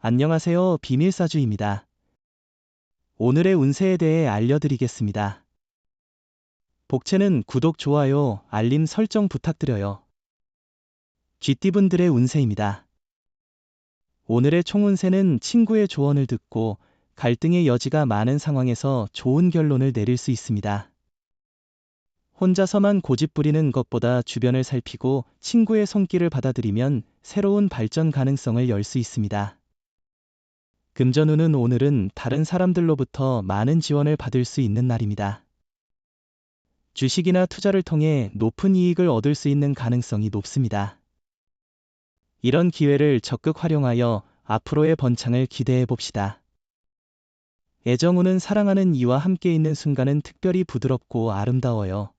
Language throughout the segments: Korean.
안녕하세요. 비밀사주입니다. 오늘의 운세에 대해 알려드리겠습니다. 복채는 구독, 좋아요, 알림 설정 부탁드려요. 쥐띠분들의 운세입니다. 오늘의 총운세는 친구의 조언을 듣고 갈등의 여지가 많은 상황에서 좋은 결론을 내릴 수 있습니다. 혼자서만 고집 부리는 것보다 주변을 살피고 친구의 손길을 받아들이면 새로운 발전 가능성을 열 수 있습니다. 금전운은 오늘은 다른 사람들로부터 많은 지원을 받을 수 있는 날입니다. 주식이나 투자를 통해 높은 이익을 얻을 수 있는 가능성이 높습니다. 이런 기회를 적극 활용하여 앞으로의 번창을 기대해 봅시다. 애정운은 사랑하는 이와 함께 있는 순간은 특별히 부드럽고 아름다워요.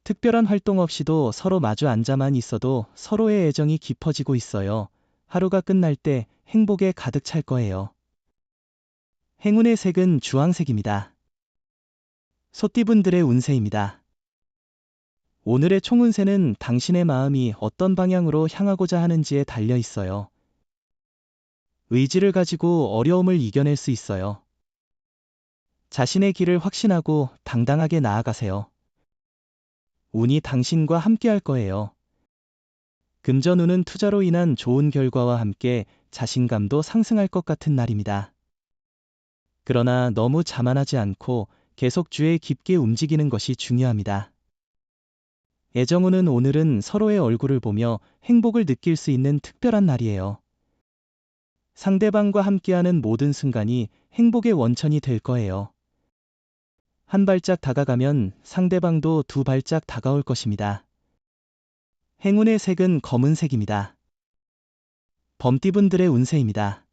특별한 활동 없이도 서로 마주 앉아만 있어도 서로의 애정이 깊어지고 있어요. 하루가 끝날 때 행복에 가득 찰 거예요. 행운의 색은 주황색입니다. 소띠분들의 운세입니다. 오늘의 총운세는 당신의 마음이 어떤 방향으로 향하고자 하는지에 달려 있어요. 의지를 가지고 어려움을 이겨낼 수 있어요. 자신의 길을 확신하고 당당하게 나아가세요. 운이 당신과 함께할 거예요. 금전운은 투자로 인한 좋은 결과와 함께 자신감도 상승할 것 같은 날입니다. 그러나 너무 자만하지 않고 계속 주에 깊게 움직이는 것이 중요합니다. 애정운은 오늘은 서로의 얼굴을 보며 행복을 느낄 수 있는 특별한 날이에요. 상대방과 함께하는 모든 순간이 행복의 원천이 될 거예요. 한 발짝 다가가면 상대방도 두 발짝 다가올 것입니다. 행운의 색은 검은색입니다. 범띠분들의 운세입니다.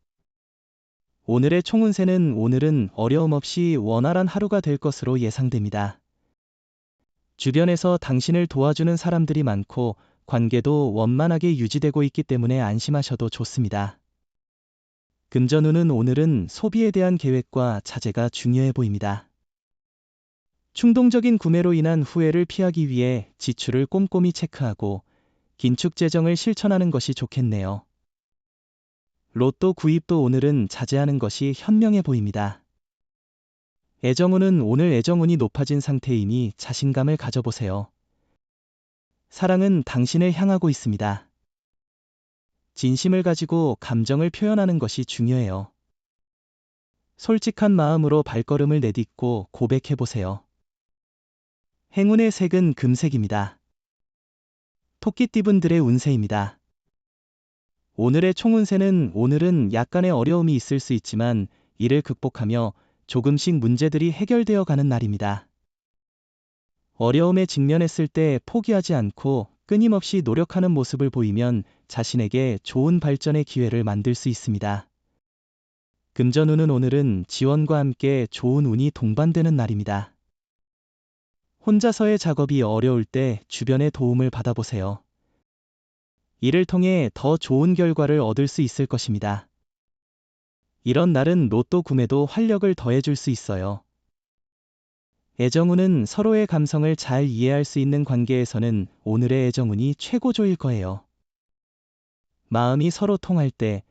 오늘의 총운세는 오늘은 어려움 없이 원활한 하루가 될 것으로 예상됩니다. 주변에서 당신을 도와주는 사람들이 많고 관계도 원만하게 유지되고 있기 때문에 안심하셔도 좋습니다. 금전운은 오늘은 소비에 대한 계획과 자제가 중요해 보입니다. 충동적인 구매로 인한 후회를 피하기 위해 지출을 꼼꼼히 체크하고 긴축 재정을 실천하는 것이 좋겠네요. 로또 구입도 오늘은 자제하는 것이 현명해 보입니다. 애정운은 오늘 애정운이 높아진 상태이니 자신감을 가져보세요. 사랑은 당신을 향하고 있습니다. 진심을 가지고 감정을 표현하는 것이 중요해요. 솔직한 마음으로 발걸음을 내딛고 고백해보세요. 행운의 색은 금색입니다. 토끼띠분들의 운세입니다. 오늘의 총운세는 오늘은 약간의 어려움이 있을 수 있지만 이를 극복하며 조금씩 문제들이 해결되어 가는 날입니다. 어려움에 직면했을 때 포기하지 않고 끊임없이 노력하는 모습을 보이면 자신에게 좋은 발전의 기회를 만들 수 있습니다. 금전운은 오늘은 지원과 함께 좋은 운이 동반되는 날입니다. 혼자서의 작업이 어려울 때 주변의 도움을 받아보세요. 이를 통해 더 좋은 결과를 얻을 수 있을 것입니다. 이런 날은 로또 구매도 활력을 더해줄 수 있어요. 애정운은 서로의 감성을 잘 이해할 수 있는 관계에서는 오늘의 애정운이 최고조일 거예요. 마음이 서로 통할 때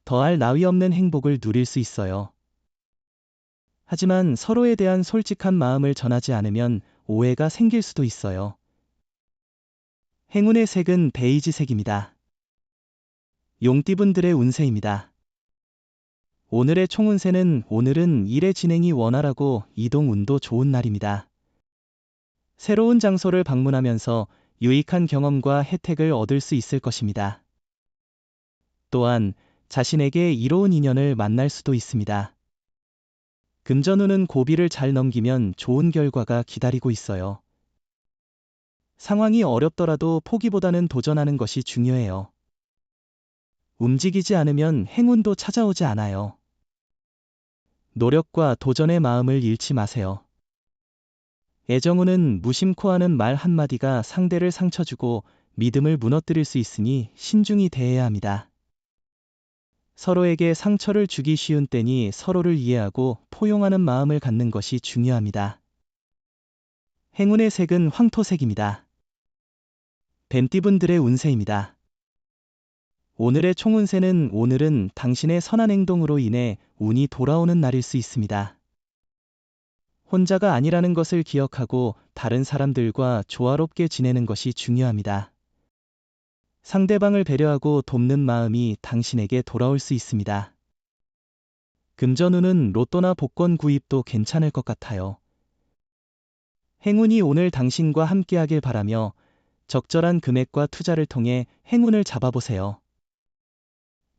더할 나위 없는 행복을 누릴 수 있어요. 하지만 서로에 대한 솔직한 마음을 전하지 않으면 오해가 생길 수도 있어요. 행운의 색은 베이지색입니다. 용띠분들의 운세입니다. 오늘의 총운세는 오늘은 일의 진행이 원활하고 이동운도 좋은 날입니다. 새로운 장소를 방문하면서 유익한 경험과 혜택을 얻을 수 있을 것입니다. 또한 자신에게 이로운 인연을 만날 수도 있습니다. 금전운은 고비를 잘 넘기면 좋은 결과가 기다리고 있어요. 상황이 어렵더라도 포기보다는 도전하는 것이 중요해요. 움직이지 않으면 행운도 찾아오지 않아요. 노력과 도전의 마음을 잃지 마세요. 애정운은 무심코 하는 말 한마디가 상대를 상처주고 믿음을 무너뜨릴 수 있으니 신중히 대해야 합니다. 서로에게 상처를 주기 쉬운 때니 서로를 이해하고 포용하는 마음을 갖는 것이 중요합니다. 행운의 색은 황토색입니다. 뱀띠분들의 운세입니다. 오늘의 총운세는 오늘은 당신의 선한 행동으로 인해 운이 돌아오는 날일 수 있습니다. 혼자가 아니라는 것을 기억하고 다른 사람들과 조화롭게 지내는 것이 중요합니다. 상대방을 배려하고 돕는 마음이 당신에게 돌아올 수 있습니다. 금전운은 로또나 복권 구입도 괜찮을 것 같아요. 행운이 오늘 당신과 함께하길 바라며 적절한 금액과 투자를 통해 행운을 잡아보세요.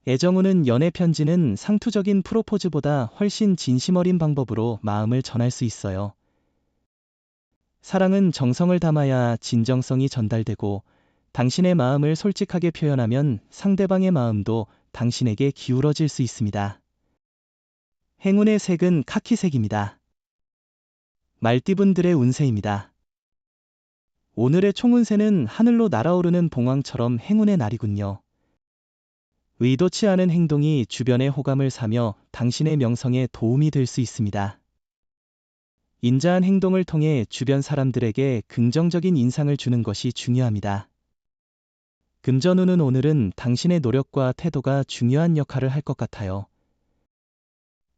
애정운은 연애 편지는 상투적인 프로포즈보다 훨씬 진심 어린 방법으로 마음을 전할 수 있어요. 사랑은 정성을 담아야 진정성이 전달되고 당신의 마음을 솔직하게 표현하면 상대방의 마음도 당신에게 기울어질 수 있습니다. 행운의 색은 카키색입니다. 말띠분들의 운세입니다. 오늘의 총운세는 하늘로 날아오르는 봉황처럼 행운의 날이군요. 의도치 않은 행동이 주변의 호감을 사며 당신의 명성에 도움이 될 수 있습니다. 인자한 행동을 통해 주변 사람들에게 긍정적인 인상을 주는 것이 중요합니다. 금전운은 오늘은 당신의 노력과 태도가 중요한 역할을 할 것 같아요.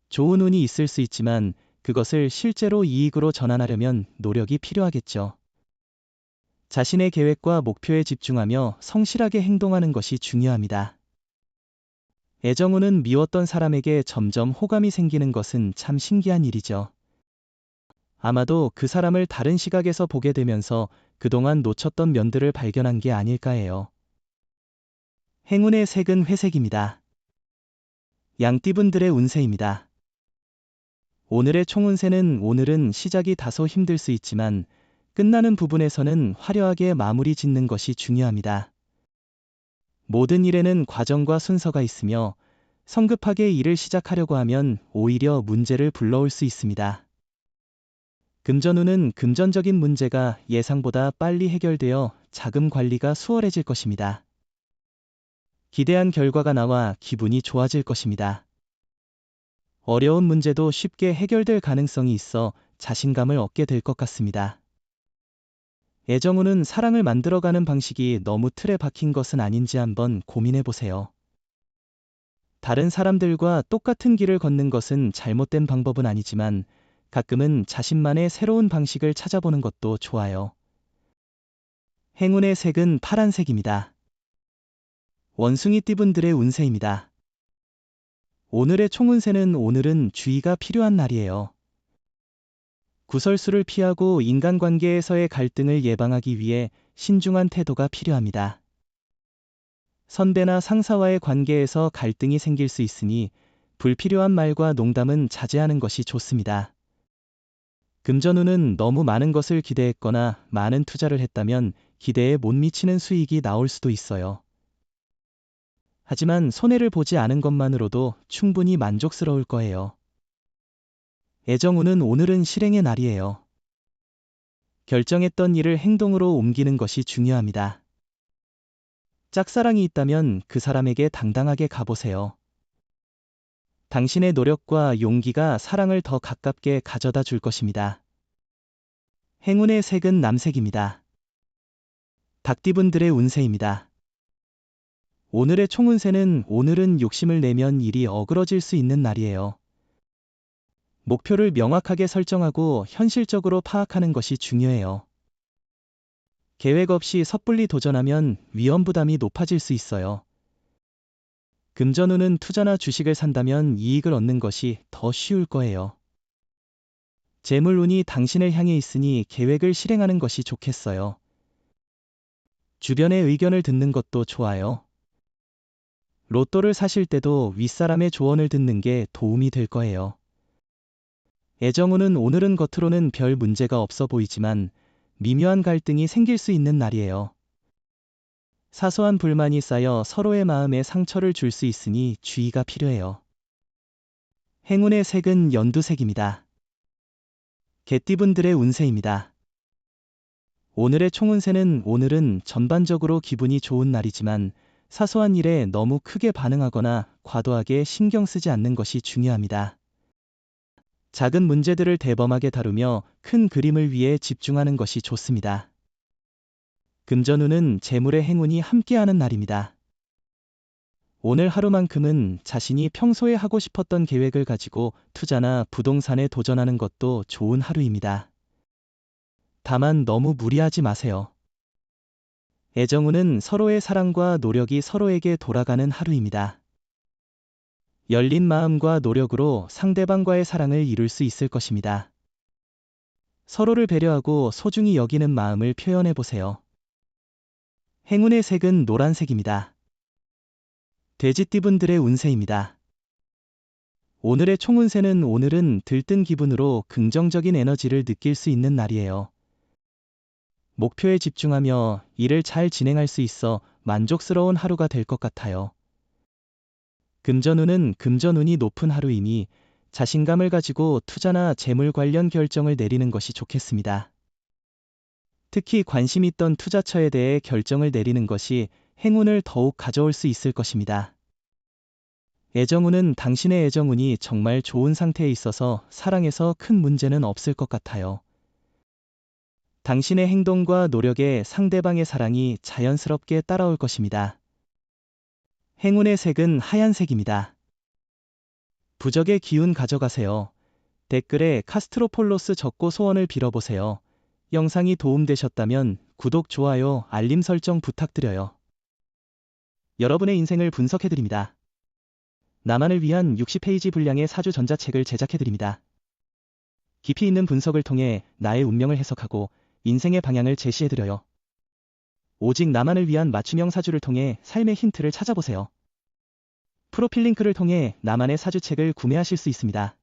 좋은 운이 있을 수 있지만 그것을 실제로 이익으로 전환하려면 노력이 필요하겠죠. 자신의 계획과 목표에 집중하며 성실하게 행동하는 것이 중요합니다. 애정운은 미웠던 사람에게 점점 호감이 생기는 것은 참 신기한 일이죠. 아마도 그 사람을 다른 시각에서 보게 되면서 그동안 놓쳤던 면들을 발견한 게 아닐까 해요. 행운의 색은 회색입니다. 양띠분들의 운세입니다. 오늘의 총운세는 오늘은 시작이 다소 힘들 수 있지만 끝나는 부분에서는 화려하게 마무리 짓는 것이 중요합니다. 모든 일에는 과정과 순서가 있으며 성급하게 일을 시작하려고 하면 오히려 문제를 불러올 수 있습니다. 금전운은 금전적인 문제가 예상보다 빨리 해결되어 자금 관리가 수월해질 것입니다. 기대한 결과가 나와 기분이 좋아질 것입니다. 어려운 문제도 쉽게 해결될 가능성이 있어 자신감을 얻게 될 것 같습니다. 애정운은 사랑을 만들어가는 방식이 너무 틀에 박힌 것은 아닌지 한번 고민해 보세요. 다른 사람들과 똑같은 길을 걷는 것은 잘못된 방법은 아니지만 가끔은 자신만의 새로운 방식을 찾아보는 것도 좋아요. 행운의 색은 파란색입니다. 원숭이띠분들의 운세입니다. 오늘의 총운세는 오늘은 주의가 필요한 날이에요. 구설수를 피하고 인간관계에서의 갈등을 예방하기 위해 신중한 태도가 필요합니다. 선배나 상사와의 관계에서 갈등이 생길 수 있으니 불필요한 말과 농담은 자제하는 것이 좋습니다. 금전운은 너무 많은 것을 기대했거나 많은 투자를 했다면 기대에 못 미치는 수익이 나올 수도 있어요. 하지만 손해를 보지 않은 것만으로도 충분히 만족스러울 거예요. 애정운은 오늘은 실행의 날이에요. 결정했던 일을 행동으로 옮기는 것이 중요합니다. 짝사랑이 있다면 그 사람에게 당당하게 가보세요. 당신의 노력과 용기가 사랑을 더 가깝게 가져다 줄 것입니다. 행운의 색은 남색입니다. 닭띠분들의 운세입니다. 오늘의 총운세는 오늘은 욕심을 내면 일이 어그러질 수 있는 날이에요. 목표를 명확하게 설정하고 현실적으로 파악하는 것이 중요해요. 계획 없이 섣불리 도전하면 위험 부담이 높아질 수 있어요. 금전운은 투자나 주식을 산다면 이익을 얻는 것이 더 쉬울 거예요. 재물운이 당신을 향해 있으니 계획을 실행하는 것이 좋겠어요. 주변의 의견을 듣는 것도 좋아요. 로또를 사실 때도 윗사람의 조언을 듣는 게 도움이 될 거예요. 애정운은 오늘은 겉으로는 별 문제가 없어 보이지만 미묘한 갈등이 생길 수 있는 날이에요. 사소한 불만이 쌓여 서로의 마음에 상처를 줄 수 있으니 주의가 필요해요. 행운의 색은 연두색입니다. 개띠분들의 운세입니다. 오늘의 총운세는 오늘은 전반적으로 기분이 좋은 날이지만 사소한 일에 너무 크게 반응하거나 과도하게 신경 쓰지 않는 것이 중요합니다. 작은 문제들을 대범하게 다루며 큰 그림을 위해 집중하는 것이 좋습니다. 금전운은 재물의 행운이 함께하는 날입니다. 오늘 하루만큼은 자신이 평소에 하고 싶었던 계획을 가지고 투자나 부동산에 도전하는 것도 좋은 하루입니다. 다만 너무 무리하지 마세요. 애정운은 서로의 사랑과 노력이 서로에게 돌아가는 하루입니다. 열린 마음과 노력으로 상대방과의 사랑을 이룰 수 있을 것입니다. 서로를 배려하고 소중히 여기는 마음을 표현해 보세요. 행운의 색은 노란색입니다. 돼지띠분들의 운세입니다. 오늘의 총운세는 오늘은 들뜬 기분으로 긍정적인 에너지를 느낄 수 있는 날이에요. 목표에 집중하며 일을 잘 진행할 수 있어 만족스러운 하루가 될 것 같아요. 금전운은 금전운이 높은 하루이니 자신감을 가지고 투자나 재물 관련 결정을 내리는 것이 좋겠습니다. 특히 관심 있던 투자처에 대해 결정을 내리는 것이 행운을 더욱 가져올 수 있을 것입니다. 애정운은 당신의 애정운이 정말 좋은 상태에 있어서 사랑에서 큰 문제는 없을 것 같아요. 당신의 행동과 노력에 상대방의 사랑이 자연스럽게 따라올 것입니다. 행운의 색은 하얀색입니다. 부적의 기운 가져가세요. 댓글에 카스트로폴로스 적고 소원을 빌어보세요. 영상이 도움되셨다면 구독, 좋아요, 알림 설정 부탁드려요. 여러분의 인생을 분석해드립니다. 나만을 위한 60페이지 분량의 사주 전자책을 제작해드립니다. 깊이 있는 분석을 통해 나의 운명을 해석하고 인생의 방향을 제시해드려요. 오직 나만을 위한 맞춤형 사주를 통해 삶의 힌트를 찾아보세요. 프로필 링크를 통해 나만의 사주책을 구매하실 수 있습니다.